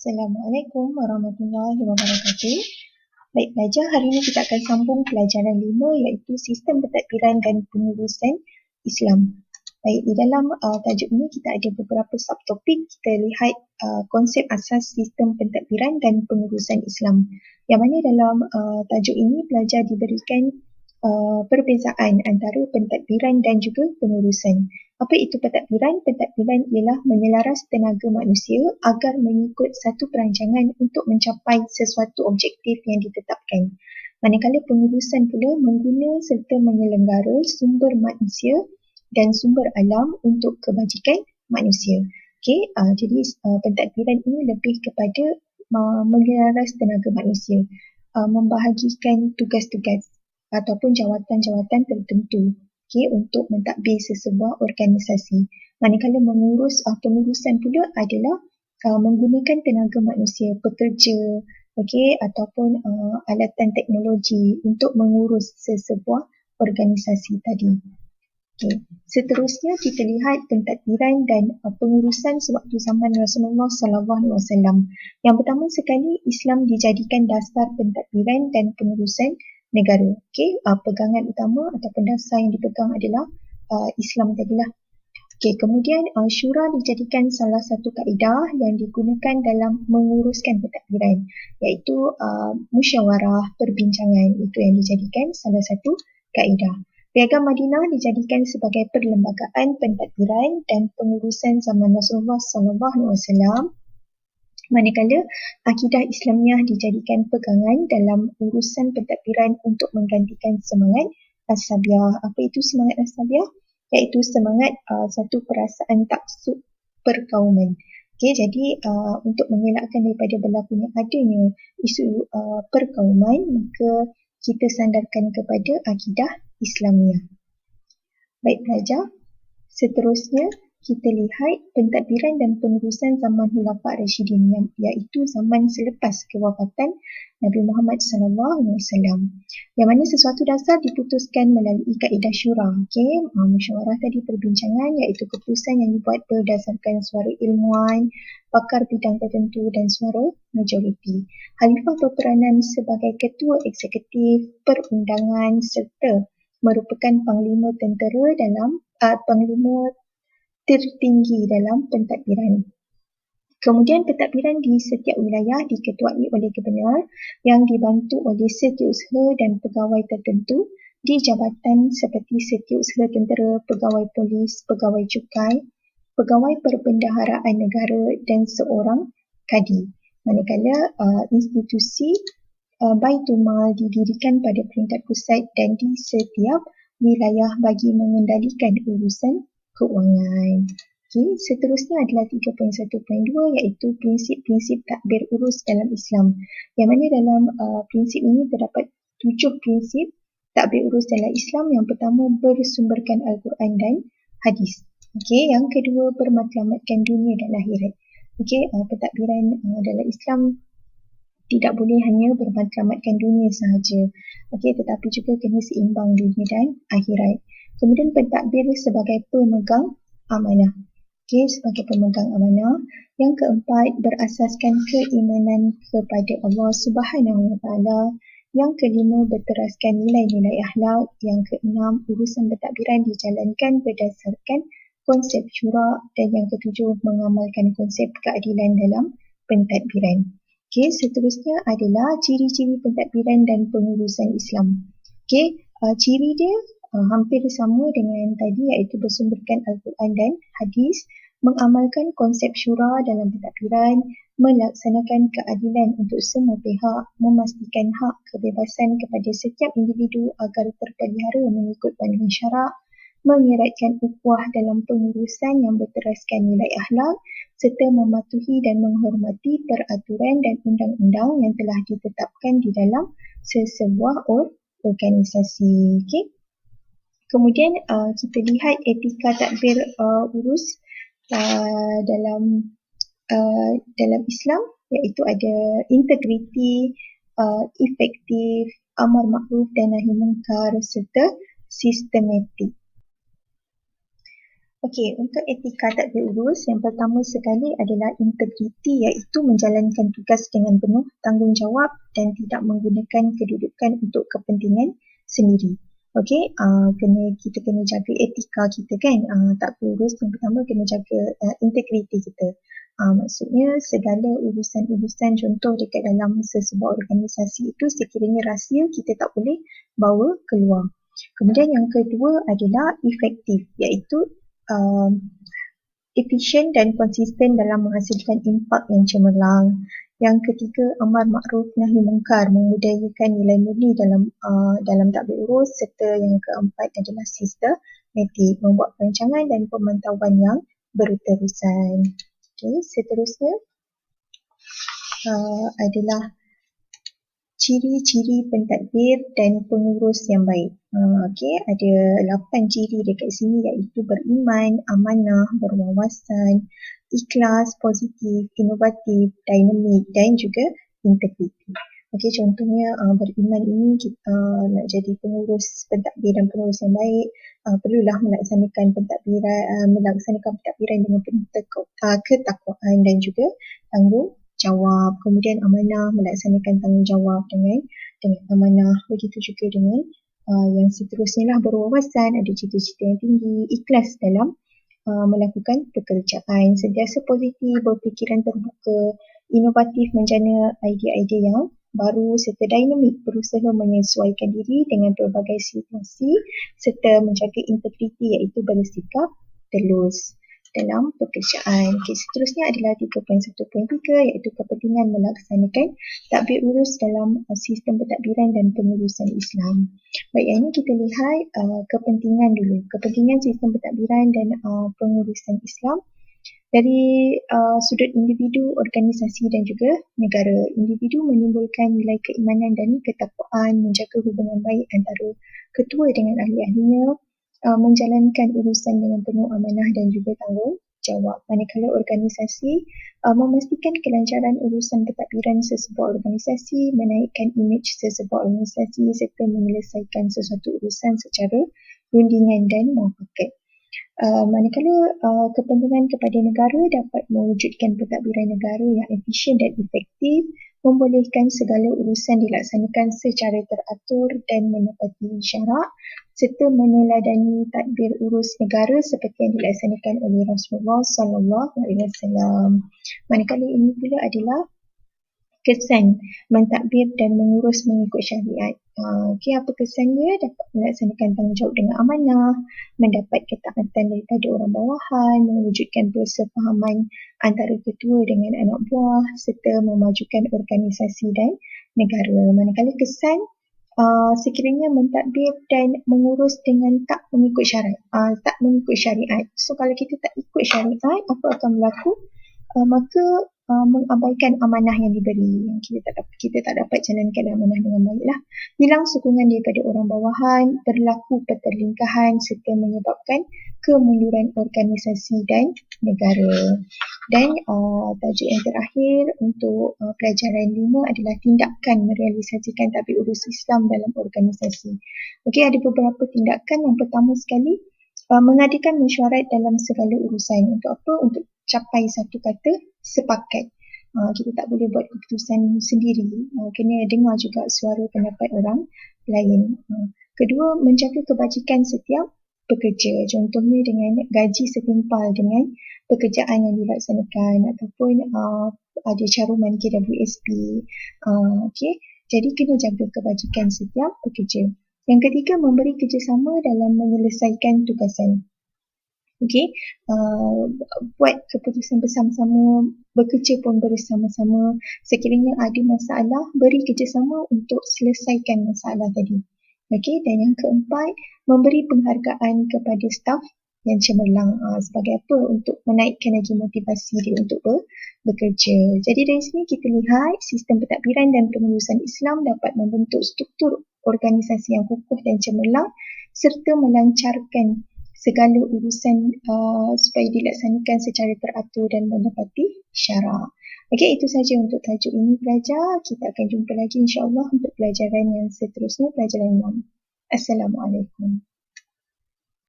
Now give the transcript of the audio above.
Assalamualaikum warahmatullahi wabarakatuh. Baik pelajar, hari ini kita akan sambung pelajaran 5 iaitu sistem pentadbiran dan pengurusan Islam. Baik, di dalam tajuk ini kita ada beberapa subtopik. Kita lihat konsep asas sistem pentadbiran dan pengurusan Islam. Yang mana dalam tajuk ini pelajar diberikan perbezaan antara pentadbiran dan juga pengurusan. Apa itu pentadbiran? Pentadbiran ialah menyelaras tenaga manusia agar mengikut satu perancangan untuk mencapai sesuatu objektif yang ditetapkan. Manakala pengurusan pula mengguna serta menyelenggara sumber manusia dan sumber alam untuk kebajikan manusia. Jadi pentadbiran ini lebih kepada menyelaras tenaga manusia, membahagikan tugas-tugas ataupun jawatan-jawatan tertentu untuk mentadbir sesebuah organisasi. Manakala pengurusan pula adalah menggunakan tenaga manusia, pekerja, ataupun alatan teknologi untuk mengurus sesebuah organisasi tadi. Seterusnya kita lihat pentadbiran dan pengurusan sewaktu zaman Rasulullah SAW. Yang pertama sekali, Islam dijadikan dasar pentadbiran dan pengurusan negara. Pegangan utama ataupun dasar yang dipegang adalah Islam tadilah. Kemudian syura dijadikan salah satu kaedah yang digunakan dalam menguruskan pentadbiran, iaitu musyawarah perbincangan. Itu yang dijadikan salah satu kaedah. Piagam Madinah dijadikan sebagai perlembagaan pentadbiran dan pengurusan zaman Rasulullah SAW. Manakala akidah Islamiah dijadikan pegangan dalam urusan pentadbiran untuk menggantikan semangat as-sabiah. Apa itu semangat as-sabiah? Iaitu semangat satu perasaan taksub perkauman. Jadi untuk mengelakkan daripada berlakunya adanya isu perkauman, maka kita sandarkan kepada akidah Islamiah. Baik pelajar, seterusnya kita lihat pentadbiran dan pengurusan zaman Khulafa' Rasyidin, iaitu zaman selepas kewafatan Nabi Muhammad SAW. Yang mana sesuatu dasar diputuskan melalui kaedah syura. Musyawarah tadi perbincangan, iaitu keputusan yang dibuat berdasarkan suara ilmuwan, pakar bidang tertentu dan suara majoriti. Khalifah berperanan sebagai ketua eksekutif perundangan serta merupakan panglima tentera dalam panglima tertinggi dalam pentadbiran. Kemudian pentadbiran di setiap wilayah diketuai oleh gubernur yang dibantu oleh setiausaha dan pegawai tertentu di jabatan seperti setiausaha tentera, pegawai polis, pegawai cukai, pegawai perbendaharaan negara dan seorang kadi. Manakala institusi Baitul Mal didirikan pada peringkat pusat dan di setiap wilayah bagi mengendalikan urusan keuangan. Seterusnya adalah 3.1.2 iaitu prinsip-prinsip takbir urus dalam Islam. Yang mana dalam prinsip ini terdapat 7 prinsip takbir urus dalam Islam. Yang pertama, bersumberkan Al-Quran dan hadis. Yang kedua, bermatlamatkan dunia dan akhirat. Pentadbiran dalam Islam tidak boleh hanya bermatlamatkan dunia sahaja. Tetapi juga kena seimbang dunia dan akhirat. Kemudian pentadbir sebagai pemegang amanah. Sebagai pemegang amanah. Yang keempat, berasaskan keimanan kepada Allah Subhanahu Wa Taala. Yang kelima, berteraskan nilai-nilai akhlak. Yang keenam, urusan pentadbiran dijalankan berdasarkan konsep syura. Dan yang ketujuh, mengamalkan konsep keadilan dalam pentadbiran. Seterusnya adalah ciri-ciri pentadbiran dan pengurusan Islam. Ciri dia hampir sama dengan tadi, iaitu bersumberkan Al-Quran dan hadis, mengamalkan konsep syura dalam pentadbiran, melaksanakan keadilan untuk semua pihak, memastikan hak kebebasan kepada setiap individu agar terpelihara mengikut panduan syarak, mengeratkan ukhuwah dalam pengurusan yang berteraskan nilai akhlak, serta mematuhi dan menghormati peraturan dan undang-undang yang telah ditetapkan di dalam sesebuah organisasi. Kemudian kita lihat etika takbir urus dalam Islam, iaitu ada integriti, efektif, amar makruf dan nahi mungkar serta sistematik. Okey, untuk etika tadbir urus, yang pertama sekali adalah integriti, iaitu menjalankan tugas dengan penuh tanggungjawab dan tidak menggunakan kedudukan untuk kepentingan sendiri. Okey, kita kena jaga etika kita kan. Tadbir urus yang pertama kena jaga integriti kita. Maksudnya segala urusan-urusan contoh dekat dalam sesebuah organisasi itu sekiranya rahsia kita tak boleh bawa keluar. Kemudian yang kedua adalah efektif, iaitu efisien dan konsisten dalam menghasilkan impak yang cemerlang. Yang ketiga, amar makruf nahi mungkar, membudayakan nilai murni dalam tadbir urus. Serta yang keempat adalah sistematik, membuat perancangan dan pemantauan yang berterusan. Okey, seterusnya adalah ciri-ciri pentadbir dan pengurus yang baik. Okey, ada 8 ciri dekat sini, iaitu beriman, amanah, berwawasan, ikhlas, positif, inovatif, dinamik dan juga integriti. Okey, contohnya beriman ini kita nak jadi pengurus pentadbir dan pengurus yang baik, perlulah melaksanakan pentadbiran dengan penuh ketakwaan dan juga tanggungjawab. Kemudian amanah, melaksanakan tanggungjawab dengan amanah. Begitu juga dengan yang seterusnya lah, berwawasan, ada cita-cita yang tinggi, ikhlas dalam melakukan pekerjaan, sentiasa positif, berfikiran terbuka, inovatif, menjana idea-idea yang baru, serta dinamik, berusaha menyesuaikan diri dengan pelbagai situasi, serta menjaga integriti, iaitu bersikap telus dalam pekerjaan. Okey, seterusnya adalah 3.1.3, iaitu kepentingan melaksanakan tadbir urus dalam sistem pentadbiran dan pengurusan Islam. Baik, yang ini kita lihat kepentingan dulu. Kepentingan sistem pentadbiran dan pengurusan Islam dari sudut individu, organisasi dan juga negara. Individu menimbulkan nilai keimanan dan ketakwaan, menjaga hubungan baik antara ketua dengan ahli-ahlinya, menjalankan urusan dengan penuh amanah dan juga tanggungjawab. Manakala organisasi memastikan kelancaran urusan pentadbiran sesebuah organisasi, menaikkan imej sesebuah organisasi serta menyelesaikan sesuatu urusan secara rundingan dan muafakat. Manakala kepentingan kepada negara dapat mewujudkan pentadbiran negara yang efisien dan efektif, membolehkan segala urusan dilaksanakan secara teratur dan menepati syarak, serta meneladani tadbir urus negara seperti yang dilaksanakan oleh Rasulullah SAW. Manakala ini pula adalah kesan mentadbir dan mengurus mengikut syariat. Okey, apa kesannya? Dapat melaksanakan tanggungjawab dengan amanah, mendapat ketaatan daripada orang bawahan, mewujudkan persefahaman antara ketua dengan anak buah, serta memajukan organisasi dan negara. Manakala kesan, sekiranya mentadbir dan mengurus dengan tak mengikut syariat. So kalau kita tak ikut syariat, apa akan berlaku? Maka mengabaikan amanah yang diberi, yang kita tak dapat jalankan amanah dengan baiklah. Hilang sokongan daripada orang bawahan, berlaku pertelingkahan serta menyebabkan kemunduran organisasi dan negara. Dan tajuk yang terakhir untuk pelajaran 5 adalah tindakan merealisasikan tadbir urus Islam dalam organisasi. Okey, ada beberapa tindakan. Yang pertama sekali, mengadakan mesyuarat dalam segala urusan. Untuk apa? Untuk capai satu kata sepakat. Kita tak boleh buat keputusan sendiri. Kena dengar juga suara pendapat orang lain. Kedua, menjaga kebajikan setiap pekerja. Contohnya dengan gaji setimpal dengan pekerjaan yang dilaksanakan ataupun ada caruman KWSP. Okey, jadi kena jaga kebajikan setiap pekerja. Yang ketiga, memberi kerjasama dalam menyelesaikan tugasan. Okey, buat keputusan bersama-sama, bekerja pun bersama-sama. Sekiranya ada masalah, beri kerjasama untuk selesaikan masalah tadi. Okey, dan yang keempat, memberi penghargaan kepada staf yang cemerlang. Sebagai apa? Untuk menaikkan lagi motivasi dia untuk bekerja. Jadi dari sini kita lihat sistem pentadbiran dan pengurusan Islam dapat membentuk struktur organisasi yang kukuh dan cemerlang serta melancarkan segala urusan supaya dilaksanakan secara teratur dan menepati syarak. Okey, itu saja untuk tajuk ini pelajar. Kita akan jumpa lagi insya-Allah untuk pelajaran yang seterusnya, pelajaran 6. Assalamualaikum.